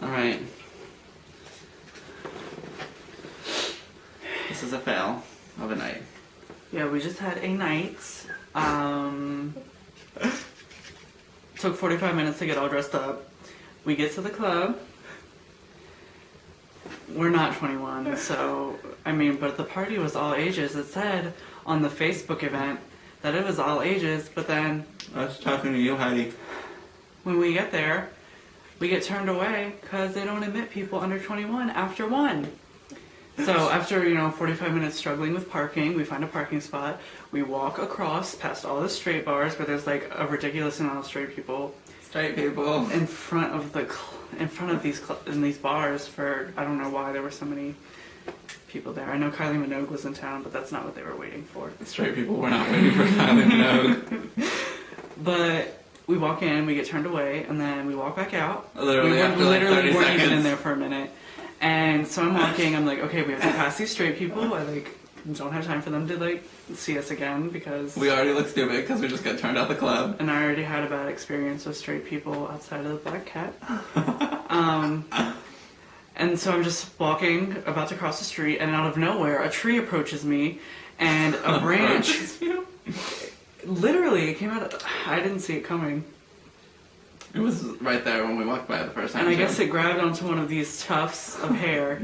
Alright. This is a fail of a night. Yeah, we just had a night. Took 45 minutes to get all dressed up. We get to the club. We're not 21, so, I mean, but the party was all ages. It said on the Facebook event that it was all ages, but then... I was talking to you, Heidi. When we get there, we get turned away because they don't admit people under 21 after 1. So after, 45 minutes struggling with parking, we find a parking spot. We walk across past all the straight bars where there's like a ridiculous amount of straight people. Straight people. In front of these bars for, I don't know why there were so many people there. I know Kylie Minogue was in town, but that's not what they were waiting for. Straight people were not waiting for Kylie Minogue. But we walk in, we get turned away, and then we walk back out. Literally, we after like 30 weren't seconds. even in there for a minute. And so I'm walking, I'm like, okay, we have to pass these straight people. I don't have time for them to see us again because... We already look stupid because we just got turned out the club. And I already had a bad experience with straight people outside of the Black Cat. And so I'm just walking, about to cross the street, and out of nowhere, a tree approaches me, and a branch... Literally, it came out of... I didn't see it coming. It was right there when we walked by the first time. And I guess it grabbed onto one of these tufts of hair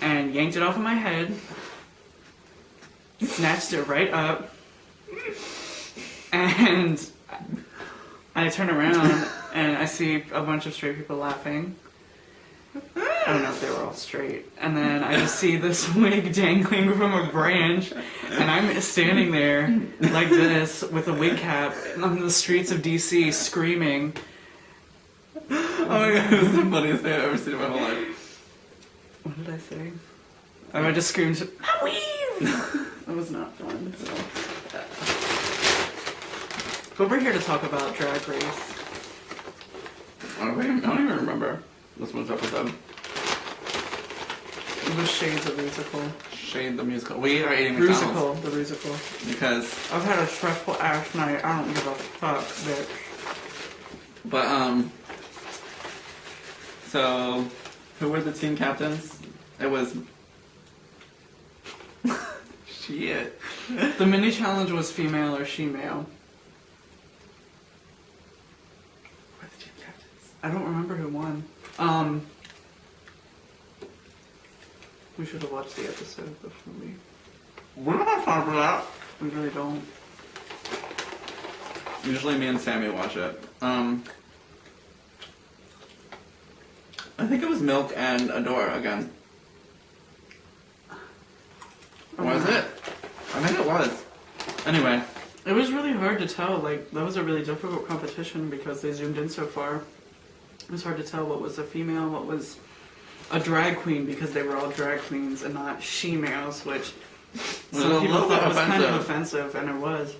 and yanked it off of my head, snatched it right up, and I turn around and I see a bunch of straight people laughing. I don't know if they were all straight. And then I just see this wig dangling from a branch, and I'm standing there like this with a wig cap on the streets of DC screaming. Oh my god, it was the funniest thing I've ever seen in my whole life. What did I say? Oh, I just screamed, "Weave!" That was not fun. So. But we're here to talk about Drag Race. I don't even remember this one's episode. It was Shades of Musical. Shade the musical. We are eating McDonald's. The musical. Because... I've had a stressful ass night. I don't give a fuck, bitch. But, so, who were the team captains? It was... Shit. The mini challenge was female or she-male. Who were the team captains? I don't remember who won. We should have watched the episode before we... We don't have time for that. We really don't. Usually me and Sammy watch it. I think it was Milk and Adora again. Was it? I think it was. Anyway. It was really hard to tell. That was a really difficult competition because they zoomed in so far. It was hard to tell what was a female, what was a drag queen, because they were all drag queens and not she-males, which some people thought was kind of offensive, and it was.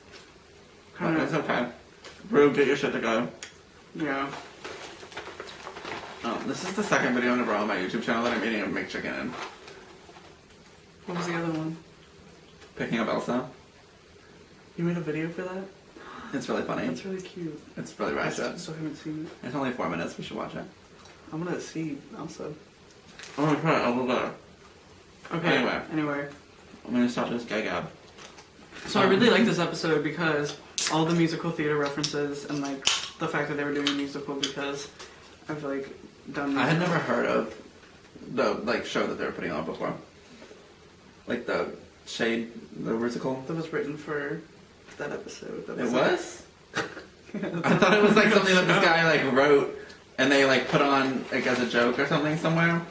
It's okay. Rue, get your shit together. Yeah. Oh, this is the second video in a row on my YouTube channel that I'm eating a McChicken in. What was the other one? Picking up Elsa. You made a video for that? It's really funny. That's really cute. It's really ratchet. I still haven't seen it. It's only 4 minutes. We should watch it. I'm gonna see also. Oh my god, I'll go there. Okay. Anyway. I'm gonna stop this gay gab. So I really like this episode because all the musical theater references and the fact that they were doing a musical, because I've done... I had never heard of the show that they were putting on before. The Shade, the musical. That was written for that episode. It was? I thought it was something that this guy wrote and they put on as a joke or something somewhere.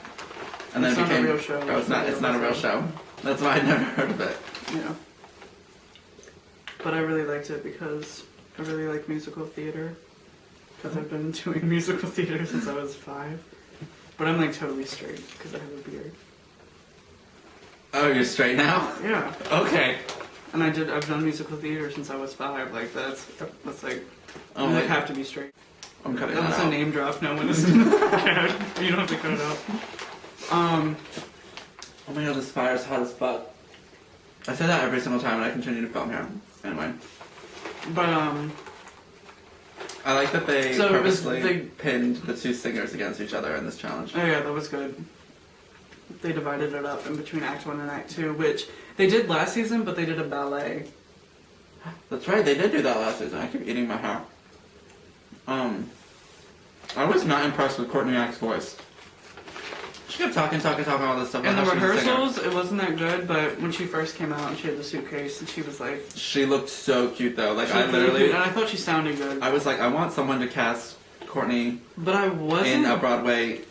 And then it's it became... not a real show. Oh, it's not a real show. That's why I'd never heard of it. Yeah. But I really liked it because I really like musical theater. Because I've been doing musical theater since I was 5. But I'm totally straight because I have a beard. Oh, you're straight now? Yeah. Okay. And I've done musical theater since I was 5. That's Oh, I have to be straight. I'm cutting that that was out. a name drop. No one is gonna You don't have to cut it out. Oh my god, this fire's hot as fuck. I say that every single time and I continue to film here. Anyway. But I like that they So it was purposely pinned the two singers against each other in this challenge. Oh yeah, that was good. They divided it up in between Act 1 and Act 2, which they did last season, but they did a ballet. That's right, they did do that last season. I keep eating my hair. I was not impressed with Courtney Act's voice. She kept talking all this stuff. In the about how she was a singer. rehearsals, it wasn't that good, but when she first came out and she had the suitcase and she was like... She looked so cute though. Like She I looked really literally... cute, and I thought she sounded good. I was like, I want someone to cast Courtney But I wasn't... in a Broadway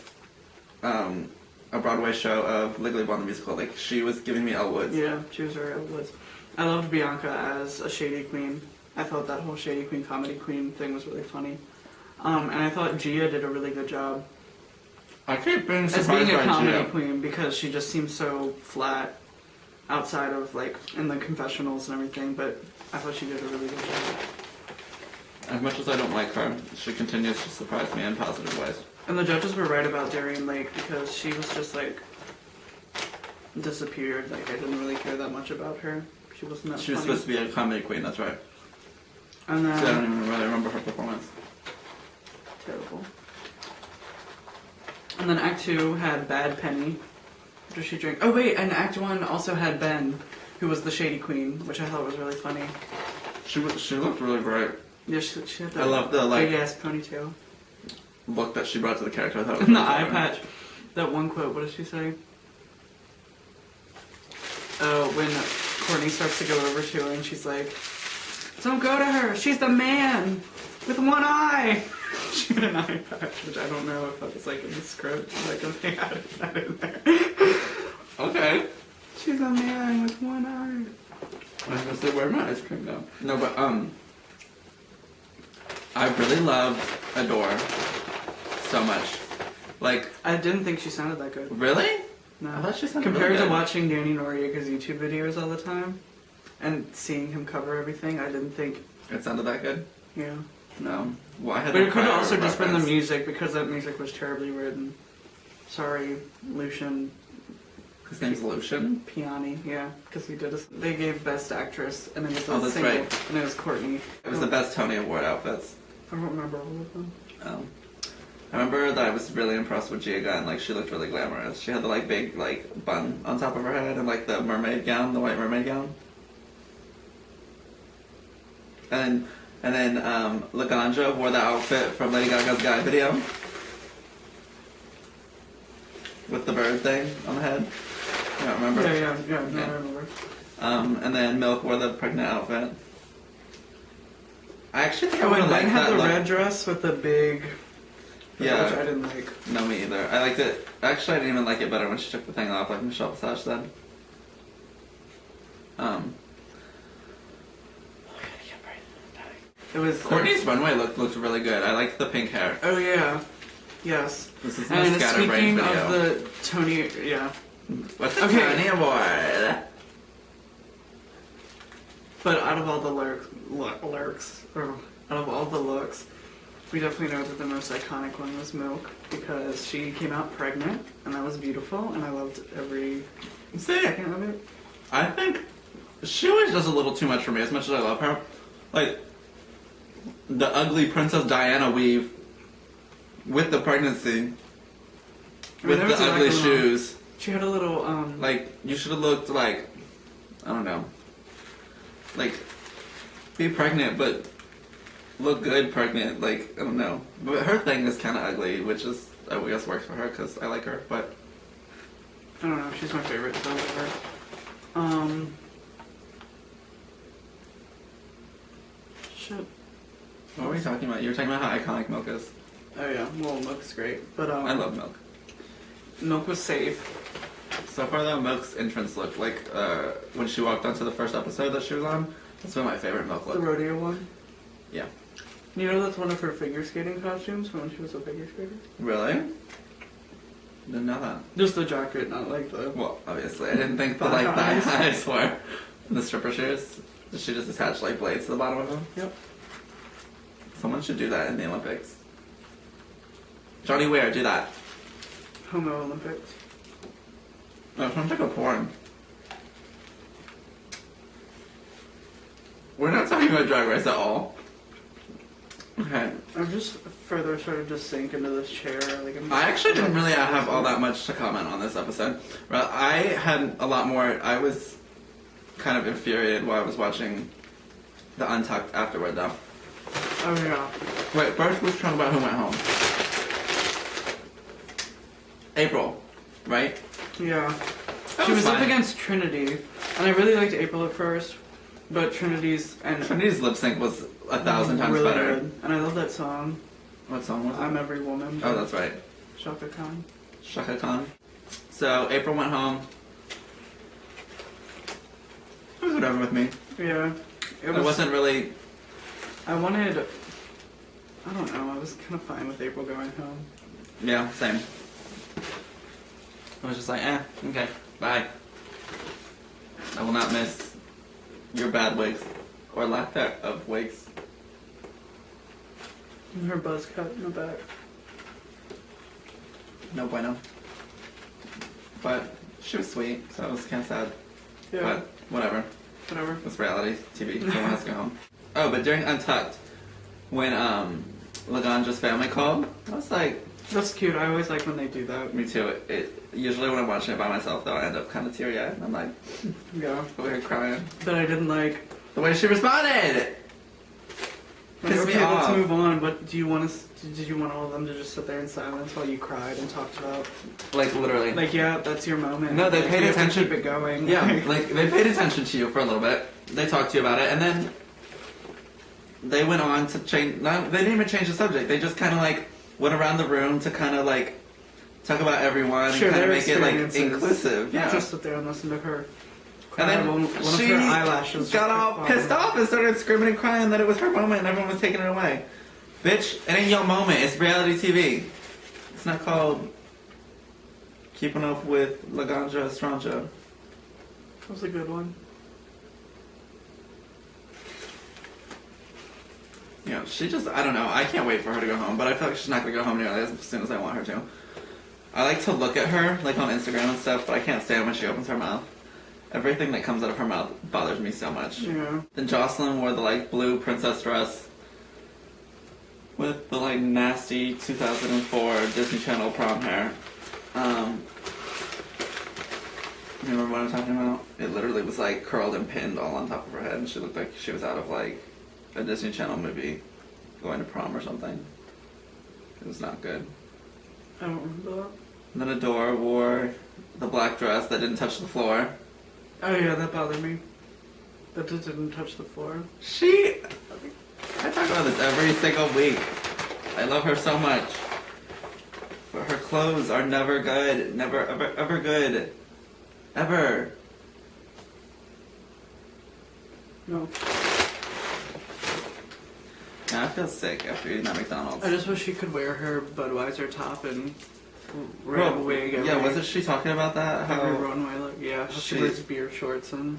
show of Legally Blonde the musical. Like she was giving me Elle Woods. Yeah, she was very Elle Woods. I loved Bianca as a shady queen. I thought that whole shady queen, comedy queen thing was really funny. And I thought Gia did a really good job I keep being as surprised being a by comedy Gia. queen because she just seems so flat outside of like in the confessionals and everything. But I thought she did a really good job. As much as I don't like her, she continues to surprise me in positive ways. And the judges were right about Darian Lake because she was just like disappeared. Like I didn't really care that much about her. She wasn't that She was funny. supposed to be a comedy queen, that's right. And So I don't then even really remember her performance. terrible. And then Act 2 had Bad Penny. What did she drink? Oh wait, and Act 1 also had Ben, who was the shady queen, which I thought was really funny. She looked really great. Yeah, she had that I love the like big ass ponytail. look that she brought to the character. I thought it was And the really eye clever. patch. That one quote, what did she say? Oh, when Courtney starts to go over to her and she's like, don't go to her, she's the man with one eye. She had an eye patch, which I don't know if that was like in the script, like if they added that in there. Okay. She's a man with one eye. I was gonna say, where my ice cream go? No, but I really loved Adore so much. Like, I didn't think she sounded that good. really? No. I thought she sounded Compared really to good. watching Danny Noriega's YouTube videos all the time and seeing him cover everything, I didn't think, It sounded that good? yeah. No. Well, I had But a it could have prior also just been the reference. music because that music was terribly written. Sorry, Lucian His name's Lucian. Piani, yeah, because he did. They gave Best Actress, and it was a Oh, that's single, right. and it was Courtney. It was the best Tony Award outfits. I don't remember all of them. I remember that I was really impressed with Gia Gunn. Like, she looked really glamorous. She had the, like, big, like, bun on top of her head and, like, the mermaid gown, the white mermaid gown. And then Laganja wore the outfit from Lady Gaga's Guy video. With the bird thing on the head. You don't remember? Yeah, no, Yeah. I remember. And then Milk wore the pregnant outfit. I actually think I Oh, would and have Ben liked had that the look. red dress with the big... Yeah. Which I didn't like. No, me either. I liked it. Actually, I didn't even like it better when she took the thing off, like Michelle Visage said. It was... Courtney's runway looked really good. I liked the pink hair. Oh, yeah. Yes. This is And my scatterbrain speaking video. of the Tony... Yeah. What's the Okay. Tony Award? But out of all the out of all the looks, we definitely know that the most iconic one was Milk because she came out pregnant and that was beautiful and I loved every See, second of it. I think she always does a little too much for me, as much as I love her. Like, the ugly Princess Diana weave with the pregnancy, with there the was, like, ugly a little- shoes. She had a little Like, you should have looked like, I don't know, like, be pregnant, but look good pregnant. Like, I don't know. But her thing is kind of ugly, which is, I guess, works for her because I like her. But I don't know. She's my favorite so ever. Shit. what were we talking about? You were talking about how iconic Milk is. Oh yeah. Well, Milk's great, but I love Milk. Milk was safe. So far, though, Milk's entrance look like when she walked onto the first episode that she was on. That's been my favorite Milk The look. rodeo one. Yeah. You know that's one of her figure skating costumes from when she was a figure skater. Really? Didn't know that. Just the jacket, not like the. Well, obviously, I didn't think the Thigh like thigh highs. highs were the stripper shoes. Did she just attach like blades to the bottom of them? Yep. Someone should do that in the Olympics. Johnny Ware, do that. Homo Olympics. No, it sounds like a porn. We're not talking about Drag Race at all. Okay. I'm just further started to sink into this chair. Like I actually didn't really have all that much to comment on this episode. Well, I had a lot more. I was kind of infuriated while I was watching the Untucked afterward, though. Oh yeah. Wait, first let's talk about who went home. April, right? Yeah. That She was up fine. against Trinity, and I really liked April at first, but Trinity's Trinity's lip sync was 1,000 times really better. good. And I love that song. What song was it? I'm Every Woman. Oh, that's right. Shaka Khan. Shaka Khan. So April went home. It was whatever with me. Yeah. It wasn't really. I wanted. I don't know. I was kind of fine with April going home. Yeah, same. I was just like, okay, bye. I will not miss your bad wigs or lack of wigs. And her buzz cut in the back. No bueno. But she was sweet, so I was kind of sad. Yeah. But whatever. Whatever. It's reality TV. Someone has to go home. Oh, but during Untucked, when Laganja's family called, I was like, That's cute. I always like when they do that. me too. Usually when I'm watching it by myself, though, I end up kind of teary-eyed, and I'm like, Yeah. over here crying. That I didn't like. The way she responded! Like, Pissed me okay, off. let's move on. But do you want us? Did you want all of them to just sit there in silence while you cried and talked about? Like, literally. Like, yeah, that's your moment. No, they Like, paid you have to attention. Keep it going. Yeah, like, they paid attention to you for a little bit. They talked to you about it, and then they went on to change. They didn't even change the subject. They just kind of, like, went around the room to kind of, like, talk about everyone Sure, and kind of their make it, like, experiences. inclusive. Yeah. Just sit there and listen to her. And then one of she her eyelashes got just all kept pissed falling. off and started screaming and crying that it was her moment and everyone was taking it away. Bitch, it ain't your moment. It's reality TV. It's not called Keeping Up with Laganja Estranja. That was a good one. You know, she just, I don't know. I can't wait for her to go home, but I feel like she's not going to go home nearly as soon as I want her to. I like to look at her, like on Instagram and stuff, but I can't stand when she opens her mouth. Everything that comes out of her mouth bothers me so much. Yeah. Then Jocelyn wore the, like, blue princess dress with the, like, nasty 2004 Disney Channel prom hair. You remember what I'm talking about? It literally was, like, curled and pinned all on top of her head, and she looked like she was out of, like, a Disney Channel movie going to prom or something. It was not good. I don't remember that. And then Adore wore the black dress that didn't touch the floor. Oh yeah, that bothered me. That it didn't touch the floor. I talk about this every single week. I love her so much. But her clothes are never good. Never, ever, ever good. Ever. No. Now I feel sick after eating that McDonald's. I just wish she could wear her Budweiser top and red Bro, wig. yeah, wasn't she talking about that? Every How, runway look. Yeah, how she she- wears beer shorts and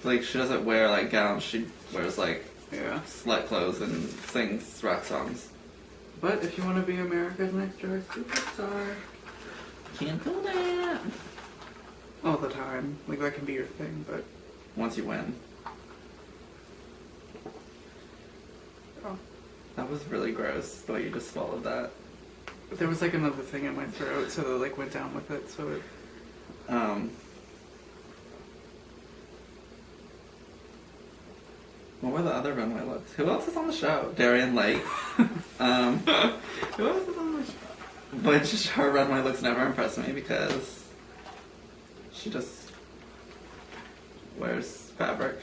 like, she doesn't wear, like, gowns. She wears, like, yeah. slut clothes and sings rock songs. But if you want to be America's Next Door Superstar, Can't do that. all the time, like that can be your thing. But Once you win. oh. That was really gross, the way you just swallowed that. There was like another thing in my throat, so it like went down with it. So it. What were the other runway looks? Who else is on the show? Darian Lake. Who else is on my show? Which her runway looks never impress me because she just wears fabric.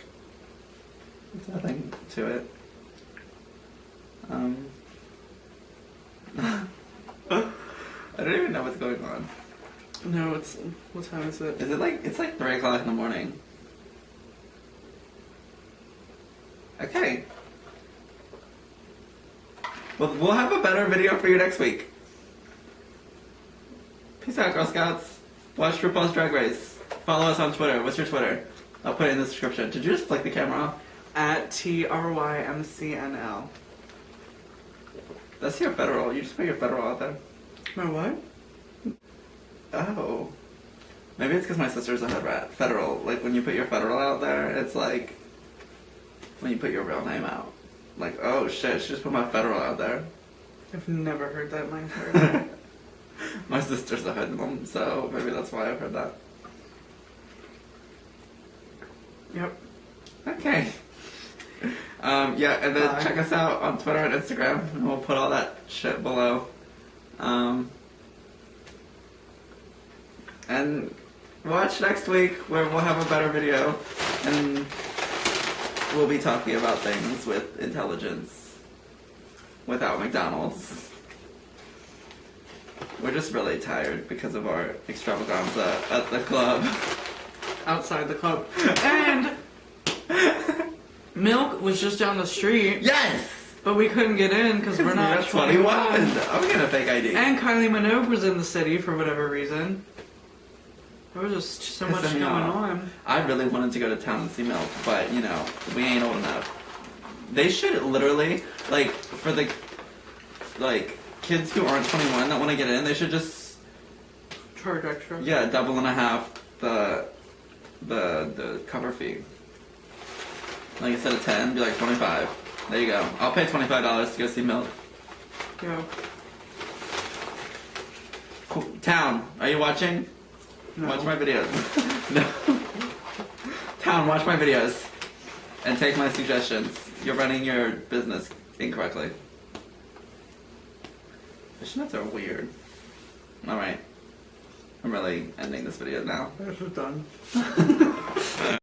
There's nothing to it. I don't even know what's going on. No, it's what time is it? Is it like, it's like 3 o'clock in the morning. Okay. Well, we'll have a better video for you next week. Peace out, Girl Scouts. Watch RuPaul's Drag Race. Follow us on Twitter. What's your Twitter? I'll put it in the description. Did you just flick the camera off? At TRYMCNL. That's your federal. You just put your federal out there. My what? Oh. Maybe it's because my sister's a head rat. Federal. Like, when you put your federal out there, it's like when you put your real name out. like, oh shit, she just put my federal out there. I've never heard that in my entire life. My sister's a hoodlum, so maybe that's why I've heard that. Yep. Okay. Yeah, and then Bye. check us out on Twitter and Instagram, and we'll put all that shit below. And watch next week where we'll have a better video, and we'll be talking about things with intelligence without McDonald's. We're just really tired because of our extravaganza at the club. Outside the club. And Milk was just down the street. Yes! But we couldn't get in because we're not 21. I'm getting a fake ID. And Kylie Minogue was in the city for whatever reason. There was just so much Pissing me going off. on. I really wanted to go to town and see Milk, but you know, we ain't old enough. They should literally, like, for the, like, kids who aren't 21 that want to get in, they should just, Charge extra. yeah, double and a half the cover fee. Like, instead of 10, be like 25. There you go. I'll pay $25 to go see Milk. Yeah. Cool. Town, are you watching? No. Watch my videos. No. Town, watch my videos. And take my suggestions. You're running your business incorrectly. Fishnets are weird. Alright. I'm really ending this video now. This is done.